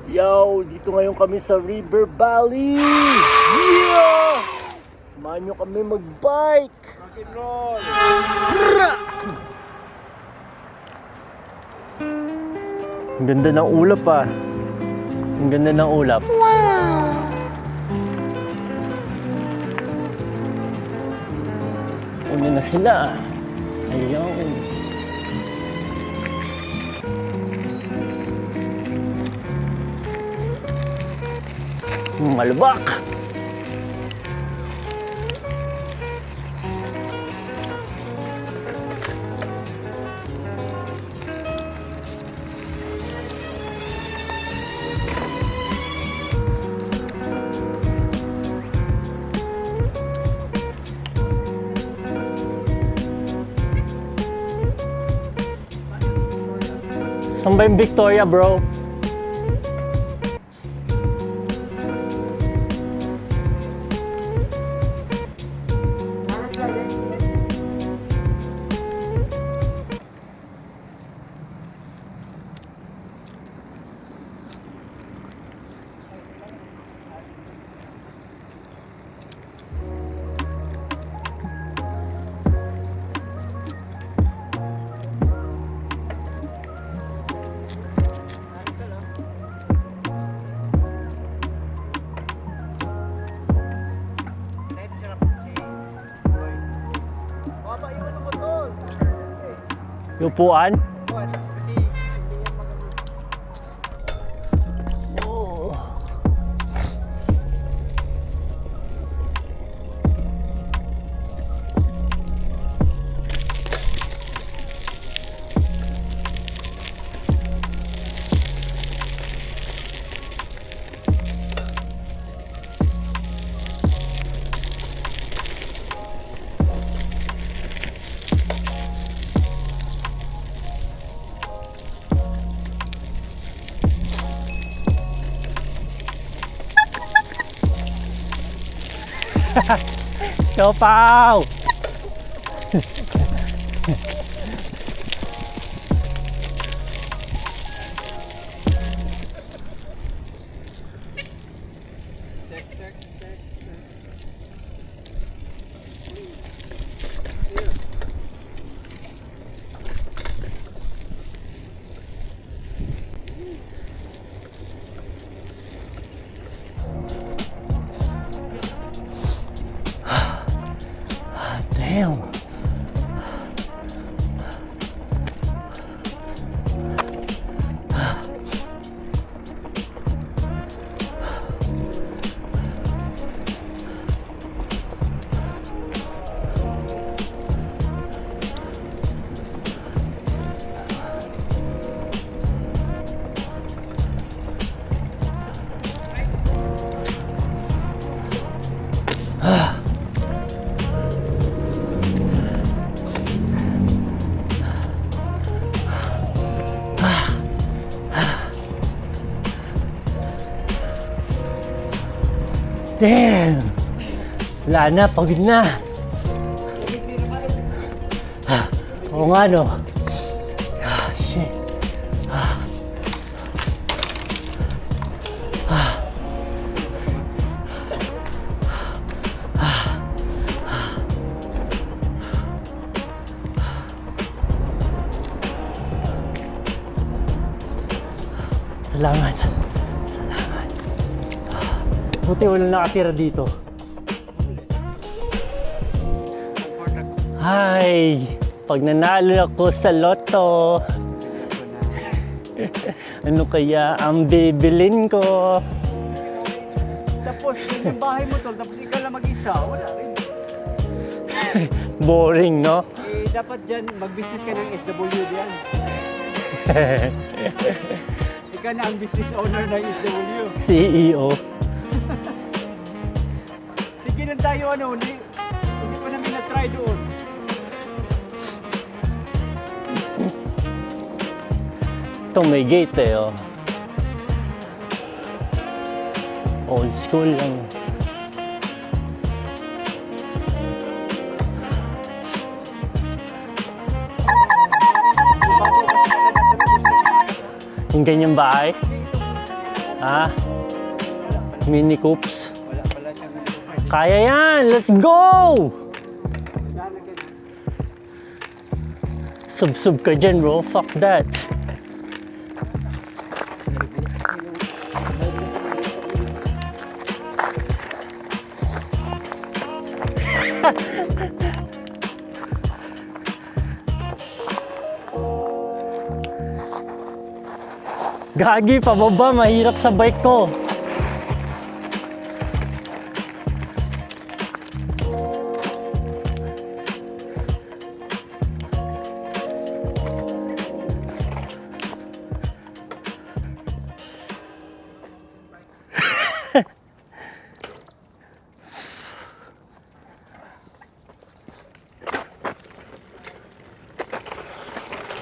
Yo, dito ngayon kami sa River Valley! Yeah! Samahan nyo kami mag-bike! Rock and roll! Ang ganda ng ulap ah. Ang ganda ng ulap. Wow! Una na sila. Ayun. Malubak! Saan ba yung Victoria, bro? Yung upuan? Oh. Go, Pao! Damn. Damn! Wala na, pagod na. Oo nga no. Shit. Salamat. Buti walang nakatira dito. Hi! Pag nanalo ako sa loto, ano kaya ang bibilin ko? Tapos, yung bahay mo tol, tapos ikaw lang mag-isa, wala rin. Boring, no? Dapat dyan, mag-business ka ng SW diyan. Ikaw na ang business owner ng SW. CEO. Sige lang tayo, hindi pa namin na-try doon. Ito may gate eh, oh. Old school lang. Yung ganyang bahay? Ah, Mini Coops. Wala pala siyang pwede. Kaya yan! Let's go! Sub-sub ka dyan, bro. Fuck that. Gagi, pababa. Mahirap sa bike ko.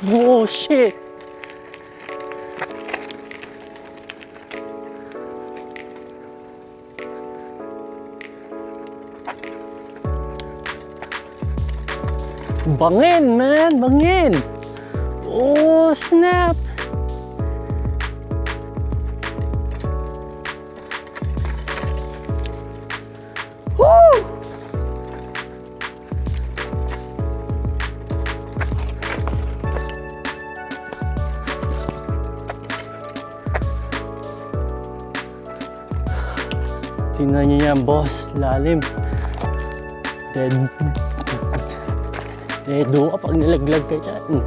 Oh, shit. Bangin, man. Bangin. Oh, snap. Woo! Tingnan niyo yan, boss. Lalim. Dedo ka pag nilaglag ka dyan.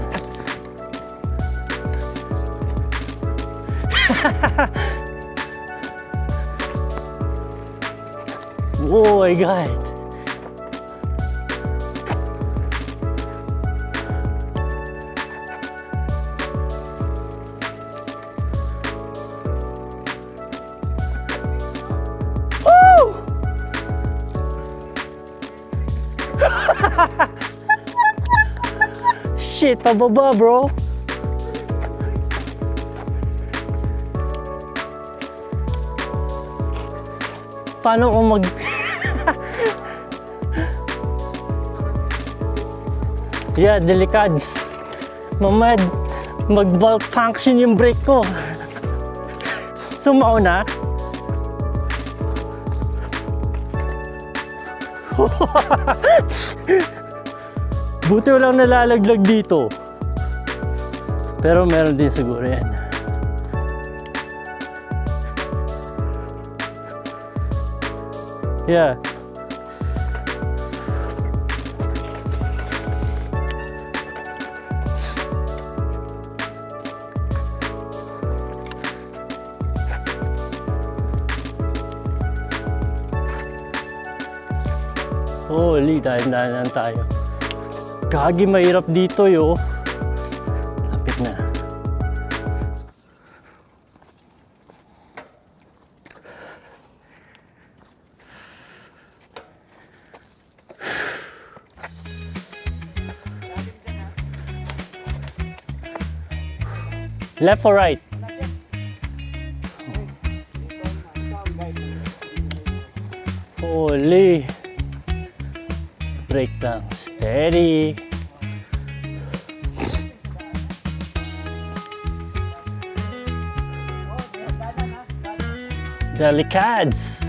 Oh my God. Shit, pababa, bro. Paano kung mag... Yeah, delikads. Mamaya, mag-malfunction yung brake ko. So, mauna. Buti walang nalalaglag dito. Pero meron din siguro yan. Yeah. Holy, dahan-dahan tayo. Gagi, mahirap dito, yo. Lapit na. Left or right? Holy. Brake lang. Steady. Delicads.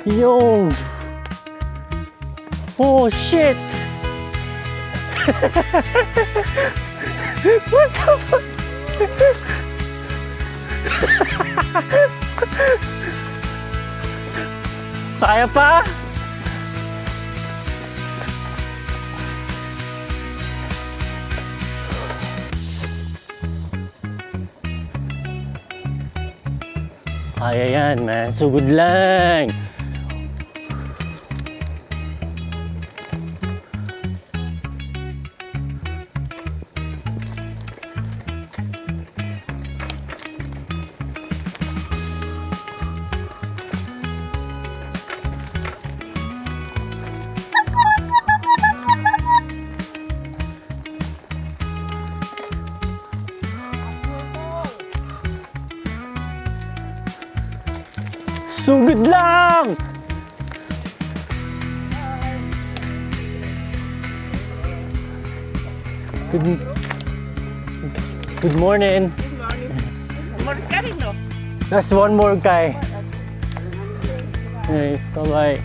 Yo. Oh shit. What the fuck? Kaya pa? Kaya yan, man. Sugod lang. Sugod lang! Good, good morning. Umalis ka rin, no? There's one more guy. Hey, bye-bye.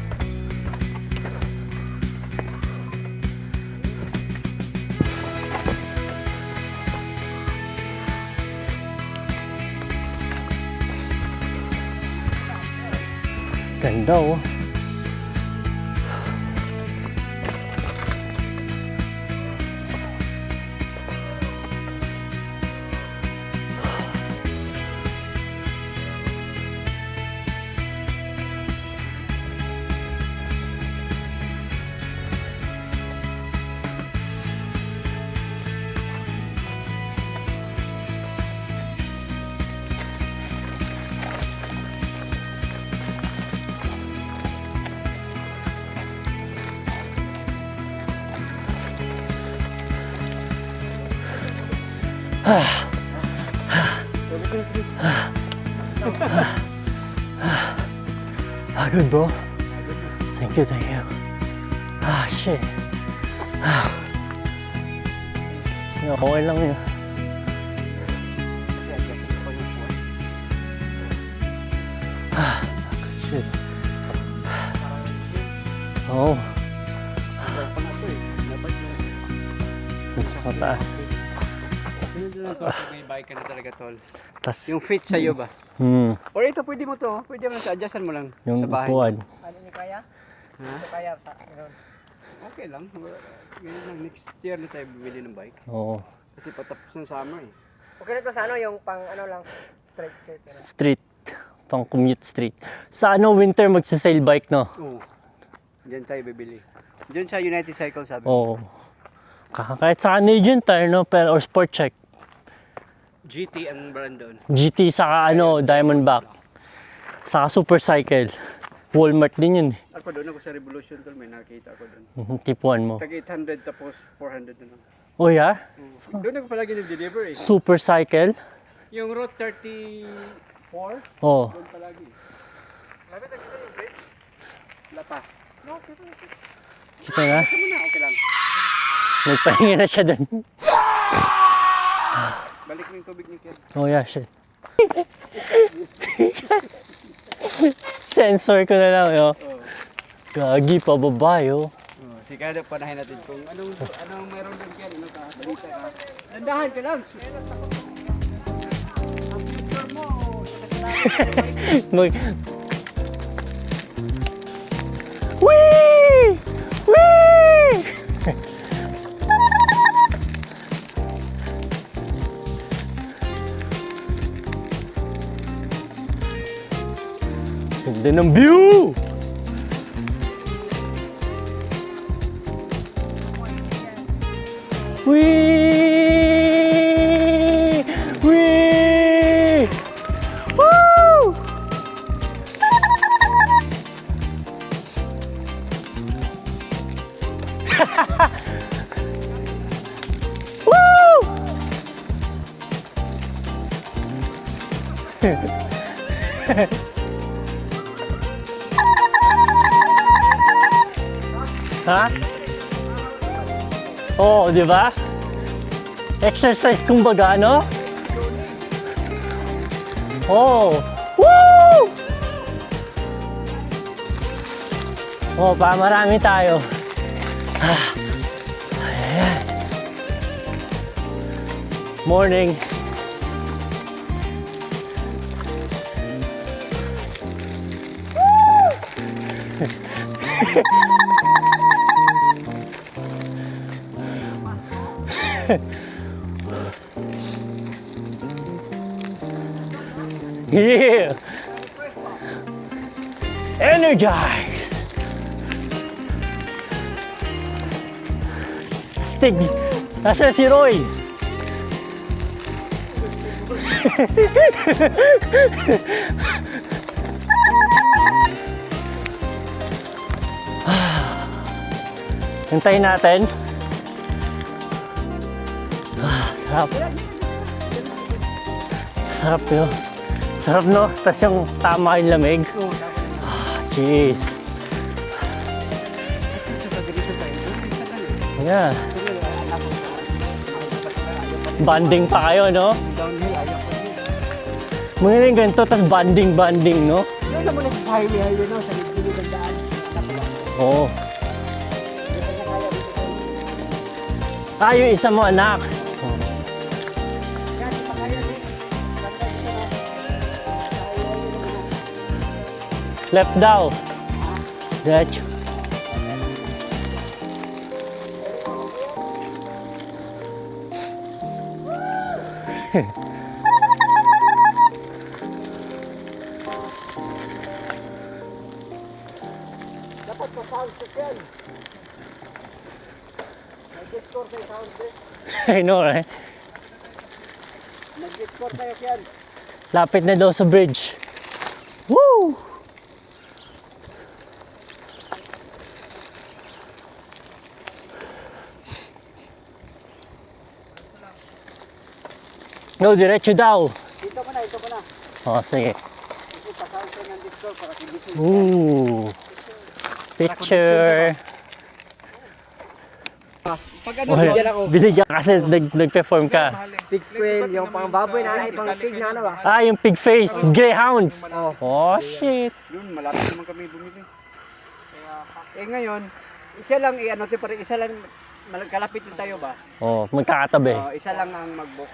Ganda oh. Good bro. Thank you, thank you. Ah, shit. Okay lang yun. Shit. Oo. Mas mataas. May bike ka na talaga, tol. Tas, Yung fit sa'yo ba? Or ito, pwede mo to. Pwede mo sa adjustan mo lang yung sa bahay. upuan. Ano niyo kaya? Ha? Ito kaya sa ganun. Okay lang. Ganyan lang. Next year na tayo bumili ng bike. Oo. Kasi patapos ng summer eh. Okay na to sa ano, yung pang ano lang, straight. Ano. Street. Pang commute street. Sa ano, winter magsa-sail bike, no? Oo. Diyan tayo bibili. Diyan sa United Cycle sabi. Oo. Kahit sa Canadian Tire, no? Pero, or Sport Check. GT ang brand doon. GT, saka ano, Diamondback. Saka Super Cycle. Walmart din yun. Ako doon ako sa Revolution tol, may nakita ako doon. Tip 1 mo. Tag 800 tapos 400 na lang. Oh, yeah? Doon ako palagi nag-deliver eh. Super Cycle? Yung Route 34, Oh. doon palagi. Lapit na kita yung bridge. Wala pa. No, okay pa. Kita na? Ito muna, okay lang. Nagpahinga na siya dun. Balik mo yung tubig ni Ken. Oh, yeah, shit. Sensor ko na lang, yo. Oh. Gagi, pababa, yo. Oh, si Kada panahin natin kung anong meron doon Ken. Ano ka? Balita ka. Nandahan ka lang. Ang picture mo. Mag... Whee! Whee! Ganda ng view! Whee! Whee! Woo! Woo! Ha? Oo, di ba? Exercise kumbaga, no? Oh! Woo! Oh, pa marami tayo. Ayan. Morning. Yeah! Energize! Stig! Nasa si Roy? Hintayin natin. Sarap. Sarap yun. Sarap, no? Tapos yung tama yung lamig. Jeez. Yeah. Banding pa kayo, no? Downhill, ayaw ko yun. Mga rin ganito, tas banding, no? Yun naman sa highway, no? Sa gilid ng daan. Oo. Ah, yung isa mo anak. Yan, makaya din. Left daw. Diretso. Dapat pa sound check yan. Nag-score kayo sound check. I know, right? Nag-score kayo yan. Lapit na daw sa bridge. Woo! No, diretso daw. Dito ko na, ito ko na. Oh, sige. Ito pa sound check ng Discord para kibisin. Ooh. Picture. Pag ano, bigyan ako. Binigyan kasi nag-perform ka. Pig squid, yung pang baboy na, ay pang pig na ano ba? Ah, yung pig face. Greyhounds. Oh, shit. Yun, malapit naman kami bumili. Ngayon, isa lang i-ano, parang isa lang, kalapit lang tayo ba? Oh, magkakatabi. Isa lang ang mag-book.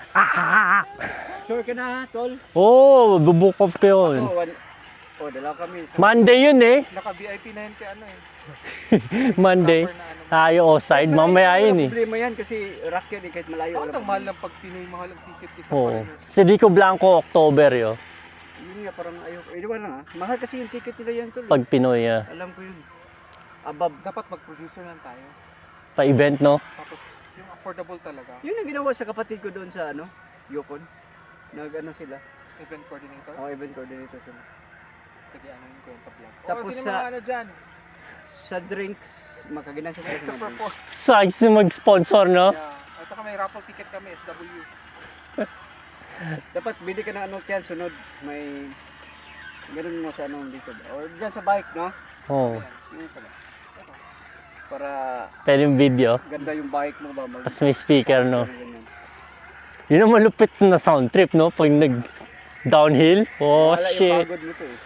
Sure ka na, tol? Oh, bubuk of pa yun. Dalawa kami. Monday yun eh. Naka-VIP na yun kay ano eh. Monday. Tayo offside. Mamaya yun eh. Problema yan kasi rock yan eh, kahit malayo. Bakit ang mahal ng pag Pinoy, mahal ang ticket isa Oo. pa rin. Si Rico Blanco, October yun. Yun nga, parang ayoko. Iwan lang ha. Mahal kasi yung ticket nila yan, tol. Pag Pinoy, Alam ko yun. Above. Dapat mag-producer lang tayo. pa-event, no? Tapos yung affordable talaga. Yun ang ginawa sa kapatid ko doon sa ano, Yukon. Nag-ano sila. Event coordinator. Event coordinator sila. Sige, ano yun ko yun sa vlog. Tapos Sino sa- mga ano dyan? Sa drinks, makaginan siya Extra sa purpose. Size mag-sponsor, no? Yeah. Ito ka may raffle ticket kami, SW. Dapat bili ka ng ano kyan, sunod. May ganun mo sa ano dito. Or dyan sa bike, no? Oo. Yun pala. Para Pwede yung video. ganda yung bike mo ba? Tapos may speaker, no? Ganyan. Yun ang malupit na sound trip, no? Pag nag-downhill. Oh, Wala yung shit. pagod nito eh.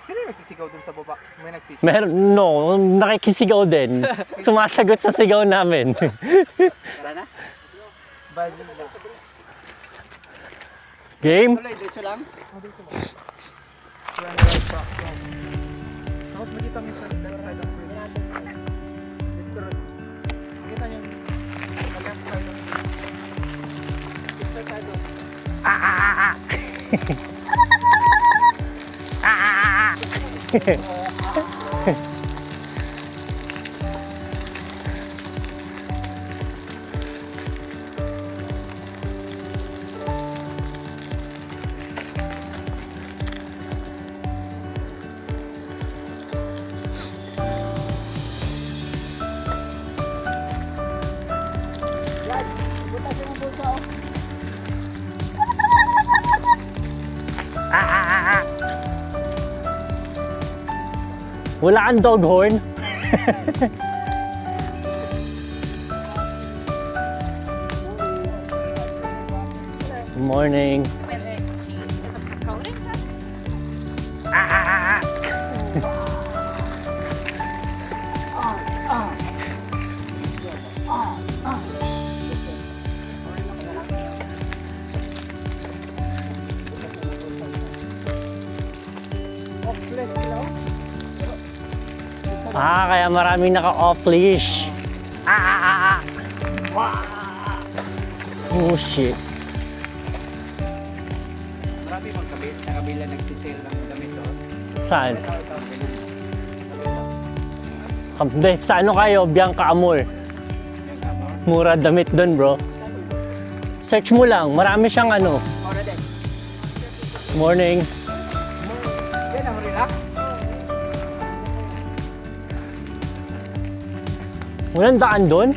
Sino yung nagsisigaw dun sa baba? May nag-fish. Meron, no, nakikisigaw din. Sumasagot sa sigaw namin. Tara na. Budget na. Game? Tuloy, dito lang. Tapos makita mo sa left side of the Makita niyo sa left side of Wala kang dog horn? Good morning. Ah, kaya maraming naka-off leash. Oh shit. Marami mga kabila nagsisale ng damit doon. Saan? Hindi, sa ano kayo? Bianca Amor. Mura damit doon, bro. Search mo lang, marami siyang ano. Morning. Yan ang relax. Walang daan doon?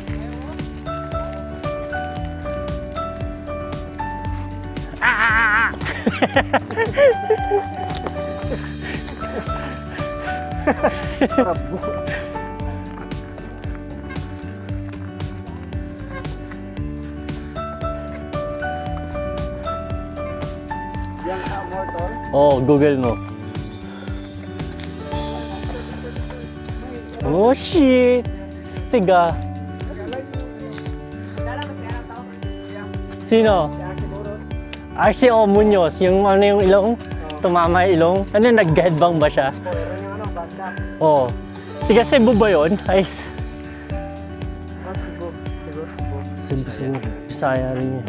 Oh, Google mo. Oh shit! Stig ah. Sino? RCO Munoz, yung ano yung ilong? Tumama yung ilong? Ano, nag-headbang ba siya? Oo. Tiga Cebu ba yun? Ay, Cebu. Bisaya rin yun.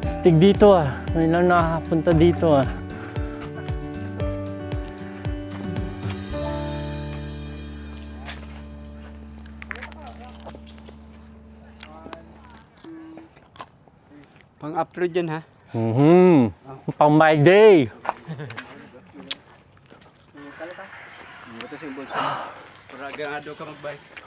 Stig dito ah. May lang nakapunta dito ah. Pang-upload yan ha. Pang my day. Ito si Bulso. Para ganado ka mag-bike.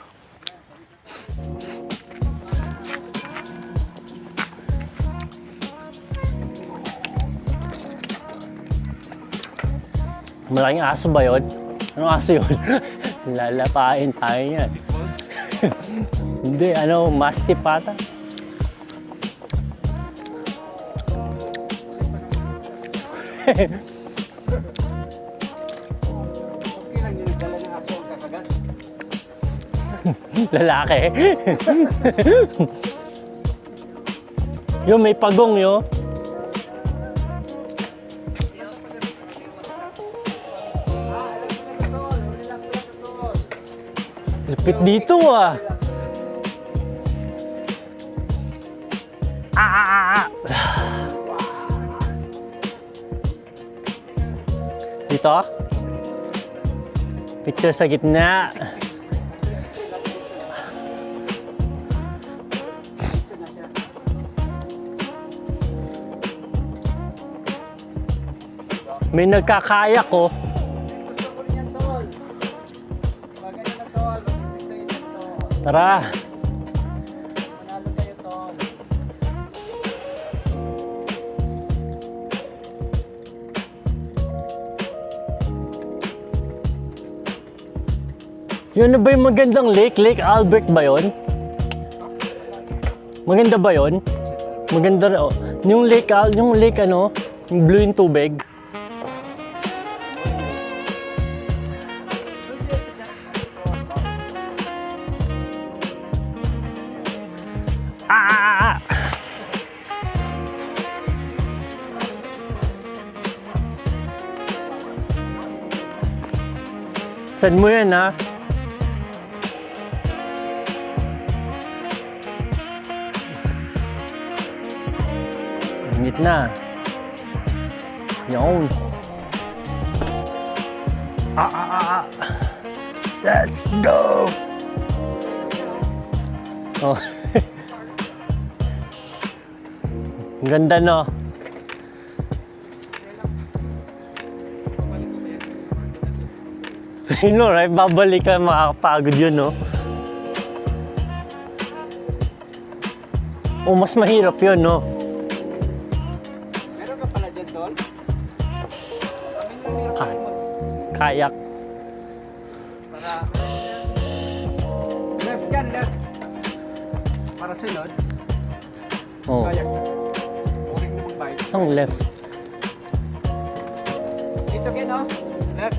Malaking aso ba yun? Anong aso yun? Lalapain tayo yan. Hindi, ano, mastiff ata. Okay lang yung dala ng aso ang kakagat. Lalaki. Yung may pagong yun. Lupit dito ah. Dito? Picture sa gitna. May nagkakayak ko. Tara. Yun na ba yung magandang lake? Lake Albert ba yun? Maganda ba yun? Maganda rin. Oh. Yung lake ano, yung blue yung tubig. Saan mo yan ha? Init na. Yun. Let's go! Oh. Ang ganda no? You know, right? Babalik ka, makakapagod yun, no? O, mas mahirap yun, no? Meron ka pala dyan, Tol? Kayak. Para... Left yan, left. Para sunod. Oh. Kayak. Huling na mag-bike. Isang left. Dito kayo, no? Left.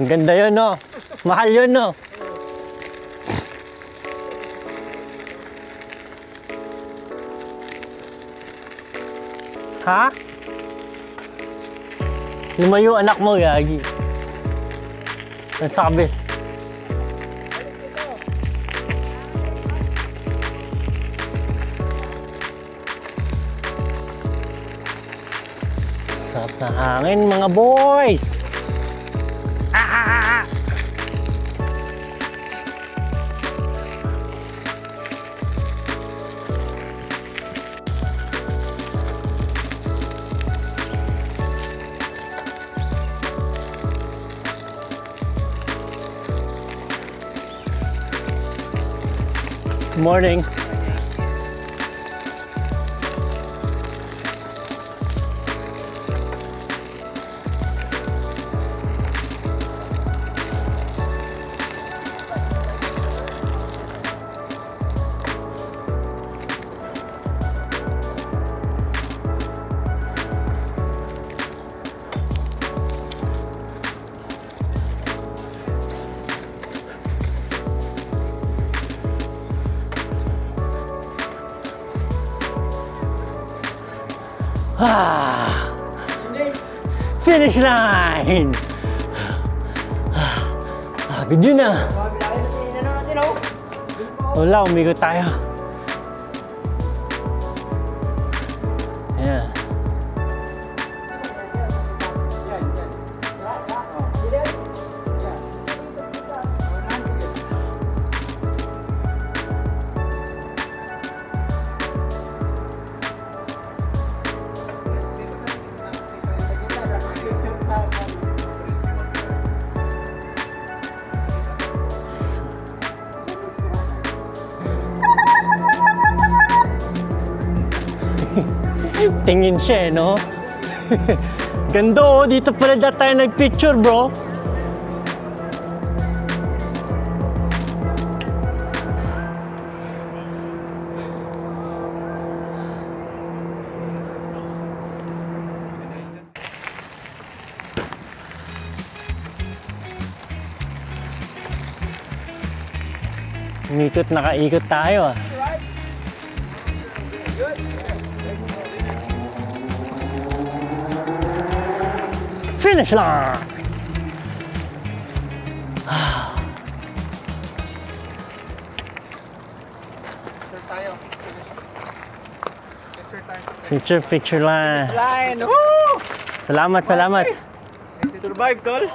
Ang ganda yun, no? Mahal yun, no? Ha? Lumayo anak mo, Gagi. Ang sabi. Sarap na hangin, mga boys! Morning. Ah! Finish line! Sabi yun na. Wala, umigot tayo. Ayan. Tingin siya eh, no? Ganda oh, dito pala tayo nagpicture, bro. Umikot, nakaikot tayo ah. Finish line! Picture tayo. Picture tayo. Picture line. Line! Woo! Salamat, salamat. Survive, tol!